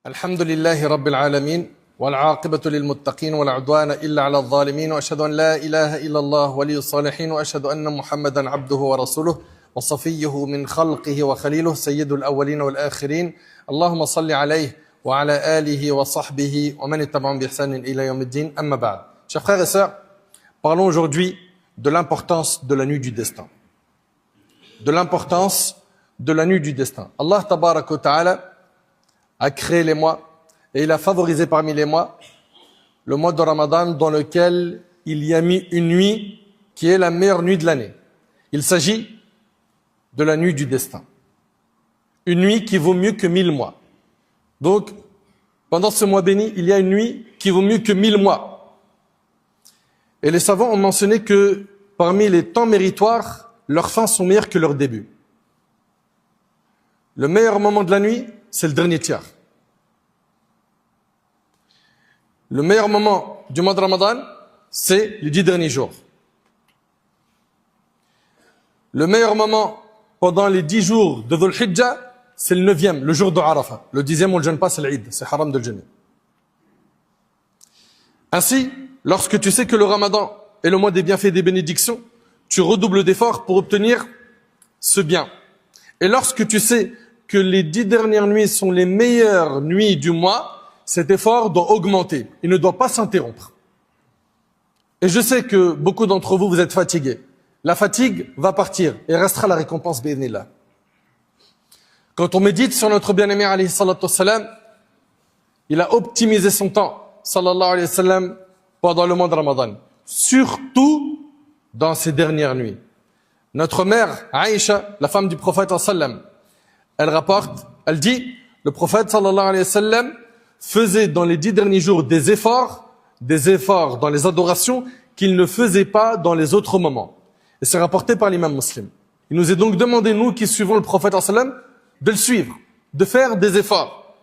الحمد لله رب العالمين والعاقبة للمتقين ولا عدوان إلا على الظالمين وأشهد أن لا إله إلا الله ولي الصالحين وأشهد أن محمدا عبده ورسوله وصفيه من خلقه وخليله سيد الأولين والآخرين اللهم صل عليه وعلى آله وصحبه ومن اتبعهم بإحسان إلى يوم الدين أما بعد. Chers frères et sœurs, parlons aujourd'hui de l'importance de la nuit du destin. De l'importance de la nuit du destin. Allah tabarak wa ta'ala a créé les mois et il a favorisé parmi les mois le mois de Ramadan dans lequel il y a mis une nuit qui est la meilleure nuit de l'année. Il s'agit de la nuit du destin. Une nuit qui vaut mieux que 1000 mois. Donc, pendant ce mois béni, il y a une nuit qui vaut mieux que 1000 mois. Et les savants ont mentionné que parmi les temps méritoires, leurs fins sont meilleures que leurs débuts. Le meilleur moment de la nuit, c'est le dernier tiers. Le meilleur moment du mois de Ramadan, c'est les 10 derniers jours. Le meilleur moment pendant les 10 jours de Dhul Hijjah, c'est le 9e, le jour de Arafah. Le 10e, on ne le jeûne pas, c'est l'Eid, c'est haram de le jeûner. Ainsi, lorsque tu sais que le Ramadan est le mois des bienfaits et des bénédictions, tu redoubles d'efforts pour obtenir ce bien. Et lorsque tu sais que les 10 dernières nuits sont les meilleures nuits du mois, cet effort doit augmenter. Il ne doit pas s'interrompre. Et je sais que beaucoup d'entre vous, vous êtes fatigués. La fatigue va partir et restera la récompense bi'idhnillah. Quand on médite sur notre bien-aimé alayhi salatu wassalam, il a optimisé son temps, sallallahu alayhi wa sallam, pendant le mois de Ramadan. Surtout dans ces dernières nuits. Notre mère, Aïcha, la femme du prophète sallam, elle rapporte, elle dit, le prophète sallallahu alayhi wa sallam faisait dans les 10 derniers jours des efforts dans les adorations qu'il ne faisait pas dans les autres moments. Et c'est rapporté par l'imam muslim. Il nous est donc demandé, nous qui suivons le prophète sallam, de le suivre, de faire des efforts.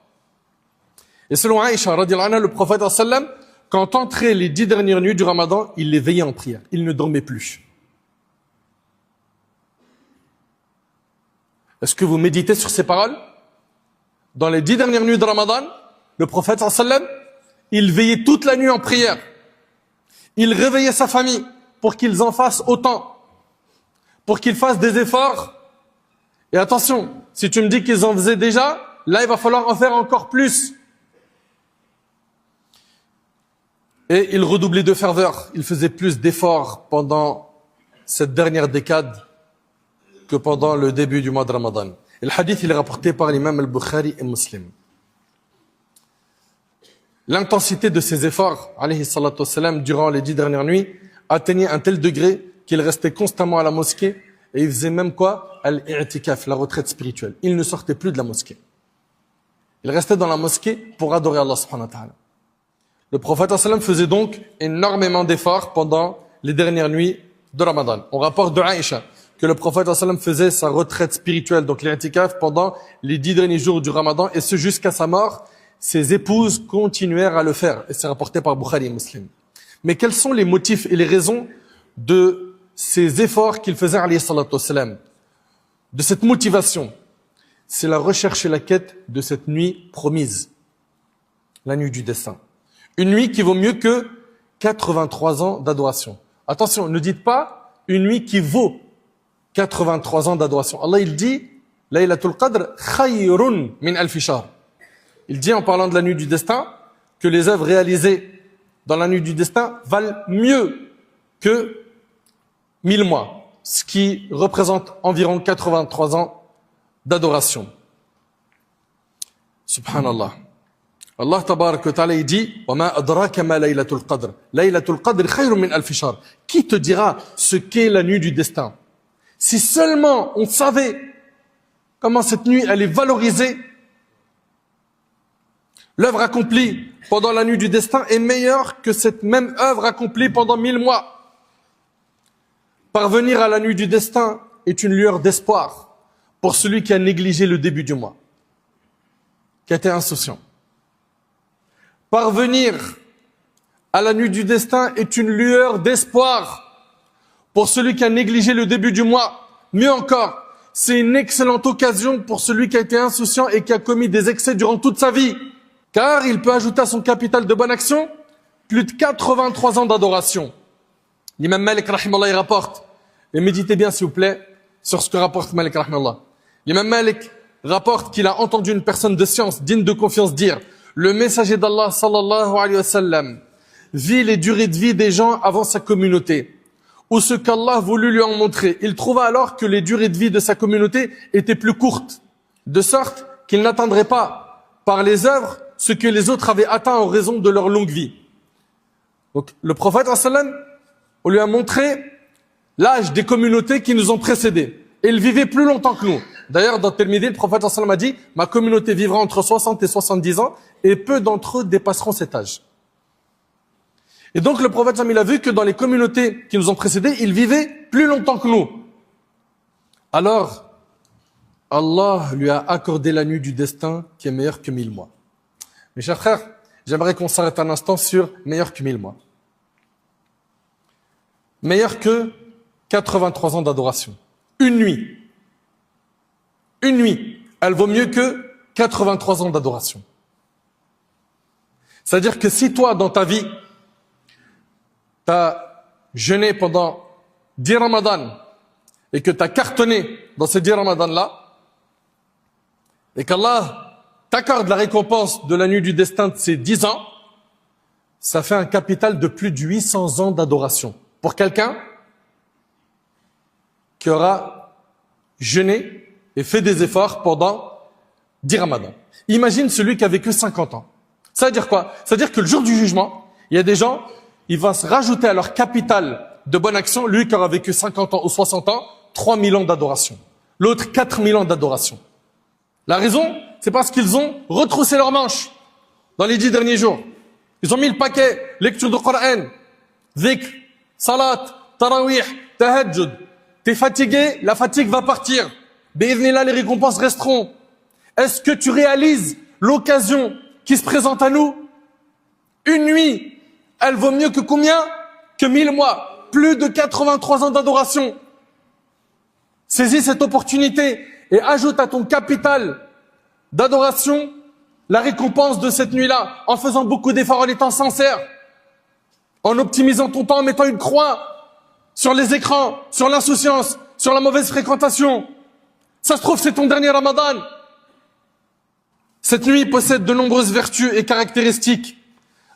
Et selon Aïcha, radiyallahu anha, le prophète sallam, quand entraient les 10 dernières nuits du Ramadan, il les veillait en prière. Il ne dormait plus. Est-ce que vous méditez sur ces paroles? Dans les 10 dernières nuits de Ramadan, le prophète sallam, il veillait toute la nuit en prière. Il réveillait sa famille pour qu'ils en fassent autant, pour qu'ils fassent des efforts. Et attention, si tu me dis qu'ils en faisaient déjà, là il va falloir en faire encore plus. Et il redoublait de ferveur, il faisait plus d'efforts pendant cette dernière décade que pendant le début du mois de Ramadan. Et le hadith, il est rapporté par l'imam al-Bukhari et Muslim. L'intensité de ses efforts, alayhi salatu wassalam, durant les 10 dernières nuits, atteignait un tel degré qu'il restait constamment à la mosquée et il faisait même quoi? Al-i'tikaf, la retraite spirituelle. Il ne sortait plus de la mosquée. Il restait dans la mosquée pour adorer Allah subhanahu wa ta'ala. Le prophète sallam faisait donc énormément d'efforts pendant les dernières nuits de Ramadan. On rapporte de Aïcha que le prophète sallam faisait sa retraite spirituelle, donc l'i'tikaf, pendant les 10 derniers jours du Ramadan, et ce jusqu'à sa mort. Ses épouses continuèrent à le faire, et c'est rapporté par Bukhari et Muslim. Mais quels sont les motifs et les raisons de ces efforts qu'il faisait, alayhi salatu wassalam, de cette motivation? C'est la recherche et la quête de cette nuit promise, la nuit du destin. Une nuit qui vaut mieux que 83 ans d'adoration. Attention, ne dites pas une nuit qui vaut 83 ans d'adoration. Allah, il dit, Laylatul Qadr khayrun min alfi shahr. Il dit en parlant de la nuit du destin que les œuvres réalisées dans la nuit du destin valent mieux que 1000 mois, ce qui représente environ 83 ans d'adoration. Subhanallah. Allah tabarak wa ta'ala dit « Wa ma adraka ma laylatul qadr » Laylatul qadr khayrun min alfi shahr. Qui te dira ce qu'est la nuit du destin? Si seulement on savait comment cette nuit elle est valorisée, l'œuvre accomplie pendant la nuit du destin est meilleure que cette même œuvre accomplie pendant 1000 mois. Parvenir à la nuit du destin est une lueur d'espoir pour celui qui a négligé le début du mois, qui a été insouciant. Parvenir à la nuit du destin est une lueur d'espoir pour celui qui a négligé le début du mois. Mieux encore, c'est une excellente occasion pour celui qui a été insouciant et qui a commis des excès durant toute sa vie. Car il peut ajouter à son capital de bonne action plus de 83 ans d'adoration. L'imam Malik, rahimallah, il rapporte, et méditez bien s'il vous plaît, sur ce que rapporte Malik, rahimallah. L'imam Malik rapporte qu'il a entendu une personne de science, digne de confiance, dire « Le messager d'Allah, sallallahu alayhi wa sallam, vit les durées de vie des gens avant sa communauté, ou ce qu'Allah voulut lui en montrer. Il trouva alors que les durées de vie de sa communauté étaient plus courtes, de sorte qu'il n'atteindrait pas par les œuvres ce que les autres avaient atteint en raison de leur longue vie. » Donc le prophète sallam, on lui a montré l'âge des communautés qui nous ont précédés. Et ils vivaient plus longtemps que nous. D'ailleurs, dans Tirmidhi, le prophète sallam a dit « Ma communauté vivra entre 60 et 70 ans, et peu d'entre eux dépasseront cet âge. » Et donc le prophète sallam, il a vu que dans les communautés qui nous ont précédés, ils vivaient plus longtemps que nous. Alors, Allah lui a accordé la nuit du destin qui est meilleure que 1000 mois. Mes chers frères, j'aimerais qu'on s'arrête un instant sur meilleur que 1000 mois. Meilleur que 83 ans d'adoration. Une nuit. Une nuit, elle vaut mieux que 83 ans d'adoration. C'est-à-dire que si toi, dans ta vie, tu as jeûné pendant 10 ramadans et que tu as cartonné dans ces 10 ramadans-là, et qu'Allah t'accorde la récompense de la nuit du destin de ces 10 ans, ça fait un capital de plus de 800 ans d'adoration. Pour quelqu'un qui aura jeûné et fait des efforts pendant 10 ramadans. Imagine celui qui a vécu 50 ans. Ça veut dire quoi? Ça veut dire que le jour du jugement, il y a des gens, ils vont se rajouter à leur capital de bonne action, lui qui aura vécu 50 ans ou 60 ans, 3000 ans d'adoration. L'autre, 4000 ans d'adoration. La raison, c'est parce qu'ils ont retroussé leurs manches dans les 10 derniers jours. Ils ont mis le paquet, lecture de Coran, dhikr, salat, tarawih, tahajjud. T'es fatigué, la fatigue va partir. Bi'idhnillah, les récompenses resteront. Est-ce que tu réalises l'occasion qui se présente à nous? Une nuit, elle vaut mieux que combien? Que 1000 mois. Plus de 83 ans d'adoration. Saisis cette opportunité et ajoute à ton capital d'adoration la récompense de cette nuit-là, en faisant beaucoup d'efforts, en étant sincère, en optimisant ton temps, en mettant une croix sur les écrans, sur l'insouciance, sur la mauvaise fréquentation. Ça se trouve, c'est ton dernier Ramadan. Cette nuit possède de nombreuses vertus et caractéristiques.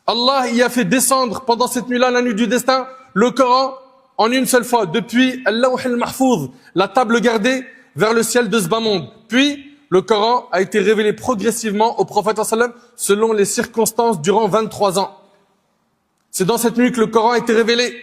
Allah y a fait descendre pendant cette nuit-là, la nuit du destin, le Coran en une seule fois, depuis Al-Lawh al-Mahfouz, la table gardée, vers le ciel de ce bas monde. Puis, le Coran a été révélé progressivement au prophète sallam selon les circonstances durant 23 ans. C'est dans cette nuit que le Coran a été révélé.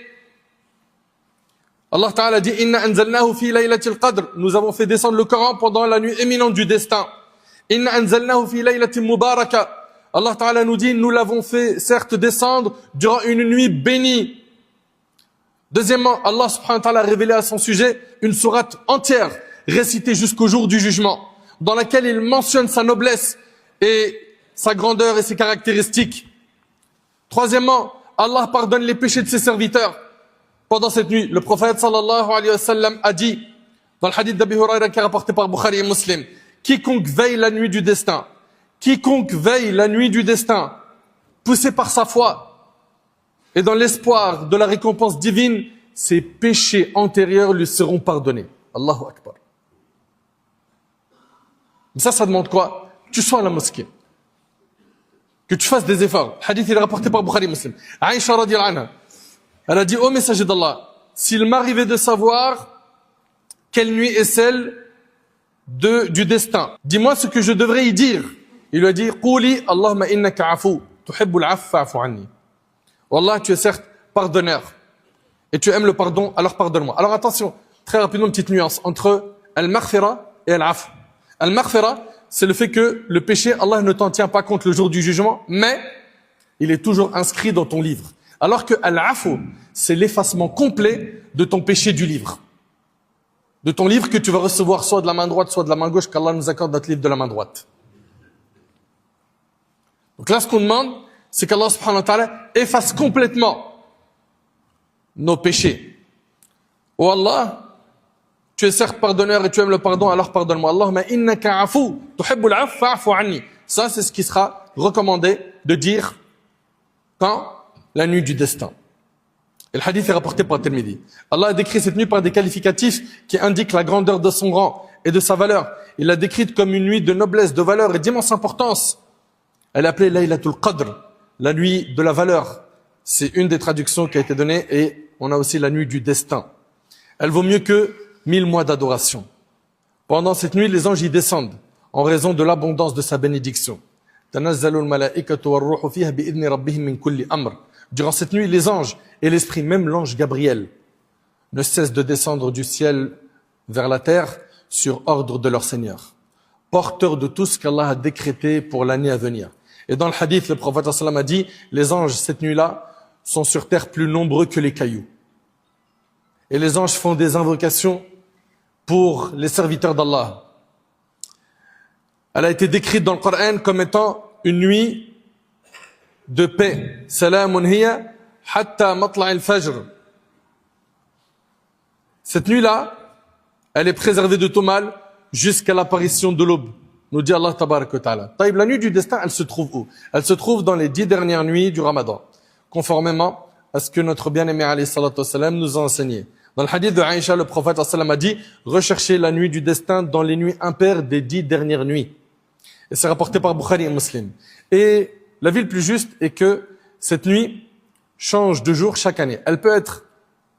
Allah Ta'ala dit « Inna anzalnahu fi laylatil qadr » Nous avons fait descendre le Coran pendant la nuit éminente du destin. « Inna anzalnahu fi laylatil mubaraka » Allah Ta'ala nous dit « Nous l'avons fait certes descendre durant une nuit bénie. » Deuxièmement, Allah Subhanahu wa Ta'ala a révélé à son sujet une sourate entière, récitée jusqu'au jour du jugement, dans laquelle il mentionne sa noblesse et sa grandeur et ses caractéristiques. Troisièmement, Allah pardonne les péchés de ses serviteurs. Pendant cette nuit, le prophète sallallahu alayhi wa sallam a dit, dans le hadith d'Abi Huraira qui est rapporté par Bukhari et Muslim, quiconque veille la nuit du destin, quiconque veille la nuit du destin, poussé par sa foi et dans l'espoir de la récompense divine, ses péchés antérieurs lui seront pardonnés. Allahu Akbar. Mais ça demande quoi? Que tu sois à la mosquée, que tu fasses des efforts. Le hadith il est rapporté par Bukhari et Muslim. Aïcha radiyallahu anha, elle a dit, ô messager d'Allah, s'il m'arrivait de savoir quelle nuit est celle du destin, dis-moi ce que je devrais y dire. Il lui a dit, Qouli Allahumma innaka afou, tuhibbul af fa'fu anni. Wallah, tu es certes pardonneur et tu aimes le pardon, alors pardonne-moi. Alors attention, très rapidement, une petite nuance entre al-maghfira et al-af. Al-maghfira, c'est le fait que le péché, Allah ne t'en tient pas compte le jour du jugement, mais il est toujours inscrit dans ton livre. Alors que al-afu, c'est l'effacement complet de ton péché du livre. De ton livre que tu vas recevoir soit de la main droite, soit de la main gauche, qu'Allah nous accorde notre livre de la main droite. Donc là, ce qu'on demande, c'est qu'Allah subhanahu wa ta'ala efface complètement nos péchés. Oh Allah, tu es certes pardonneur et tu aimes le pardon, alors pardonne-moi. Allahumma innaka afou, tuhibbul af fa'fu anni. Ça, c'est ce qui sera recommandé de dire quand? La nuit du destin. Et le hadith est rapporté par Tirmidhi. Allah a décrit cette nuit par des qualificatifs qui indiquent la grandeur de son rang et de sa valeur. Il l'a décrite comme une nuit de noblesse, de valeur et d'immense importance. Elle est appelée Laylatul Qadr, la nuit de la valeur. C'est une des traductions qui a été donnée, et on a aussi la nuit du destin. Elle vaut mieux que 1000 mois d'adoration. Pendant cette nuit, les anges y descendent en raison de l'abondance de sa bénédiction. Tanazzalul malaikatu war-ruhu fiha bi'idhni rabbihim min kulli amr. Durant cette nuit, les anges et l'esprit, même l'ange Gabriel, ne cessent de descendre du ciel vers la terre sur ordre de leur Seigneur, porteurs de tout ce qu'Allah a décrété pour l'année à venir. Et dans le hadith, le prophète sallam a dit, les anges cette nuit-là sont sur terre plus nombreux que les cailloux. Et les anges font des invocations pour les serviteurs d'Allah. Elle a été décrite dans le Coran comme étant une nuit de paix. Salamun hiya hatta matla'il fajr. Cette nuit-là, elle est préservée de tout mal jusqu'à l'apparition de l'aube, nous dit Allah tabarak wa ta'ala. Taïb, la nuit du destin, elle se trouve où? Elle se trouve dans les 10 dernières nuits du Ramadan, conformément à ce que notre bien-aimé alayhi salatu wassalam nous a enseigné. Dans le hadith de Aïcha, le prophète sallam a dit, recherchez la nuit du destin dans les nuits impaires des 10 dernières nuits. Et c'est rapporté par Bukhari et Muslim. Et la vie le plus juste est que cette nuit change de jour chaque année. Elle peut être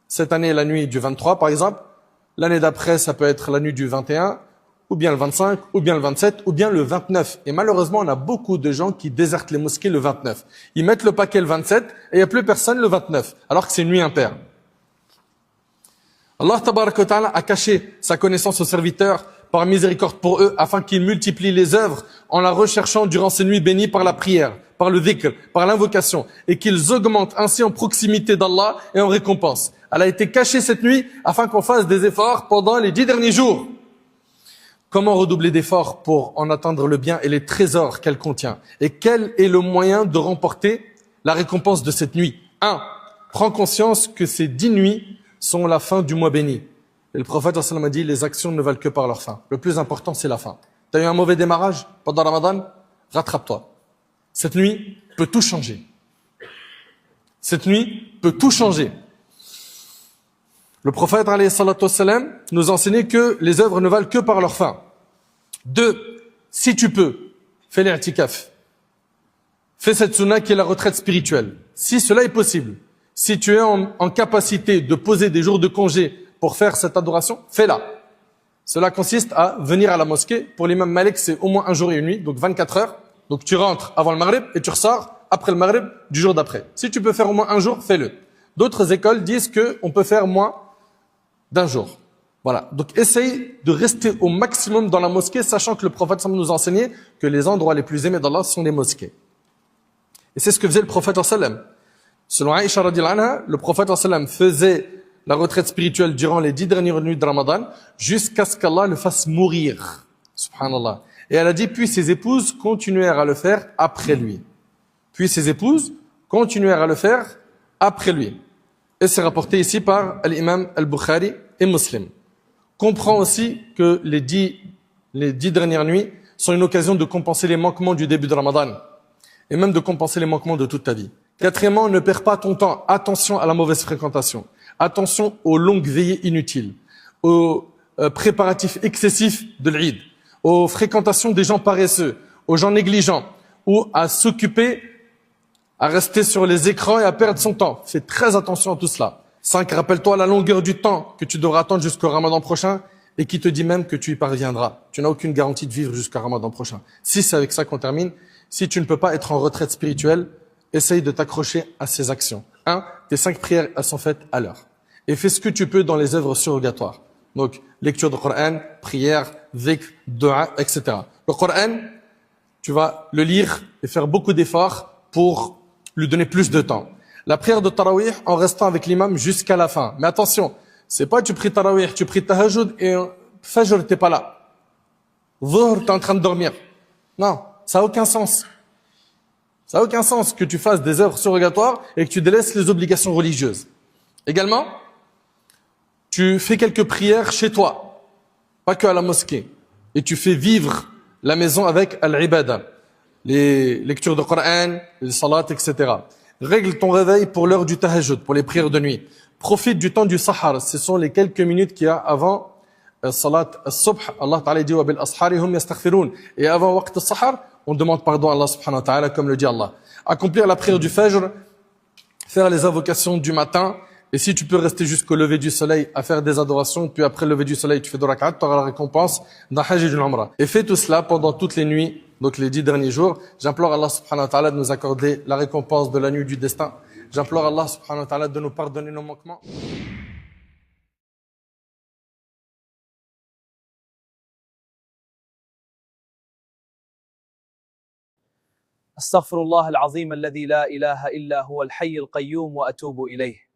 cette année la nuit du 23 par exemple, l'année d'après ça peut être la nuit du 21, ou bien le 25, ou bien le 27, ou bien le 29. Et malheureusement on a beaucoup de gens qui désertent les mosquées le 29. Ils mettent le paquet le 27 et il n'y a plus personne le 29, alors que c'est une nuit impaire. Allah tabaraka wa ta'ala a caché sa connaissance aux serviteurs par miséricorde pour eux, afin qu'ils multiplient les œuvres en la recherchant durant ces nuits bénies par la prière, par le dhikr, par l'invocation, et qu'ils augmentent ainsi en proximité d'Allah et en récompense. Elle a été cachée cette nuit afin qu'on fasse des efforts pendant les 10 derniers jours. Comment redoubler d'efforts pour en atteindre le bien et les trésors qu'elle contient? Et quel est le moyen de remporter la récompense de cette nuit? 1. Prends conscience que ces 10 nuits sont la fin du mois béni. Et le prophète sallam a dit, les actions ne valent que par leur fin. Le plus important, c'est la fin. Tu as eu un mauvais démarrage pendant Ramadan? Rattrape-toi. Cette nuit peut tout changer. Cette nuit peut tout changer. Le prophète alayhi salatu wassalam nous a enseigné que les œuvres ne valent que par leur fin. 2. Si tu peux, fais l'i'tikaf. Fais cette sunna qui est la retraite spirituelle. Si cela est possible, si tu es en capacité de poser des jours de congé pour faire cette adoration, fais-la. Cela consiste à venir à la mosquée. Pour l'imam Malik, c'est au moins un jour et une nuit, donc 24 heures. Donc tu rentres avant le Maghrib et tu ressors après le Maghrib du jour d'après. Si tu peux faire au moins un jour, fais-le. D'autres écoles disent qu'on peut faire moins d'un jour. Voilà. Donc essaye de rester au maximum dans la mosquée, sachant que le prophète nous a enseigné que les endroits les plus aimés d'Allah sont les mosquées. Et c'est ce que faisait le prophète sallam. Selon Aïcha radhiyallahu anha, le prophète sallam faisait la retraite spirituelle durant les 10 dernières nuits de Ramadan, jusqu'à ce qu'Allah le fasse mourir. Subhanallah. Et elle a dit, puis ses épouses continuèrent à le faire après lui. Puis ses épouses continuèrent à le faire après lui. Et c'est rapporté ici par l'imam al-Bukhari et Muslim. Comprends aussi que les 10 dernières nuits sont une occasion de compenser les manquements du début de Ramadan. Et même de compenser les manquements de toute ta vie. Quatrièmement, ne perds pas ton temps. Attention à la mauvaise fréquentation. Attention aux longues veillées inutiles, aux préparatifs excessifs de l'Eid, aux fréquentations des gens paresseux, aux gens négligents, ou à s'occuper, à rester sur les écrans et à perdre son temps. Fais très attention à tout cela. 5. Rappelle-toi la longueur du temps que tu devras attendre jusqu'au Ramadan prochain et qui te dit même que tu y parviendras. Tu n'as aucune garantie de vivre jusqu'au Ramadan prochain. 6. C'est avec ça qu'on termine. Si tu ne peux pas être en retraite spirituelle, essaye de t'accrocher à ces actions. 1. Tes 5 prières, elles sont faites à l'heure. Et fais ce que tu peux dans les œuvres surrogatoires. Donc, lecture du Coran, prière, dhikr, dua, etc. Le Coran, tu vas le lire et faire beaucoup d'efforts pour lui donner plus de temps. La prière de Tarawih en restant avec l'imam jusqu'à la fin. Mais attention, c'est pas tu pries Tarawih, tu pries Tahajjud et Fajr, t'es pas là. Dhuhr, t'es en train de dormir. Non, ça n'a aucun sens. Ça n'a aucun sens que tu fasses des œuvres surrogatoires et que tu délaisses les obligations religieuses. Également, tu fais quelques prières chez toi, pas que à la mosquée. Et tu fais vivre la maison avec al-ibada. les lectures de Coran, les salats, etc. Règle ton réveil pour l'heure du tahajjud, pour les prières de nuit. Profite du temps du sahar, ce sont les quelques minutes qu'il y a avant salat al-subh. Allah Ta'ala dit wa bil ashari hum yastaghfirun. Et avant waqt al-sahar, on demande pardon à Allah subhanahu wa ta'ala, comme le dit Allah. Accomplir la prière du fajr, faire les invocations du matin, et si tu peux rester jusqu'au lever du soleil à faire des adorations, puis après le lever du soleil, tu fais 2 rak'at, tu auras la récompense d'un hajj et d'une umrah. Et fais tout cela pendant toutes les nuits, donc les 10 derniers jours. J'implore Allah subhanahu wa ta'ala de nous accorder la récompense de la nuit du destin. J'implore Allah subhanahu wa ta'ala de nous pardonner nos manquements. أستغفر الله العظيم الذي لا إله إلا هو الحي القيوم وأتوب إليه.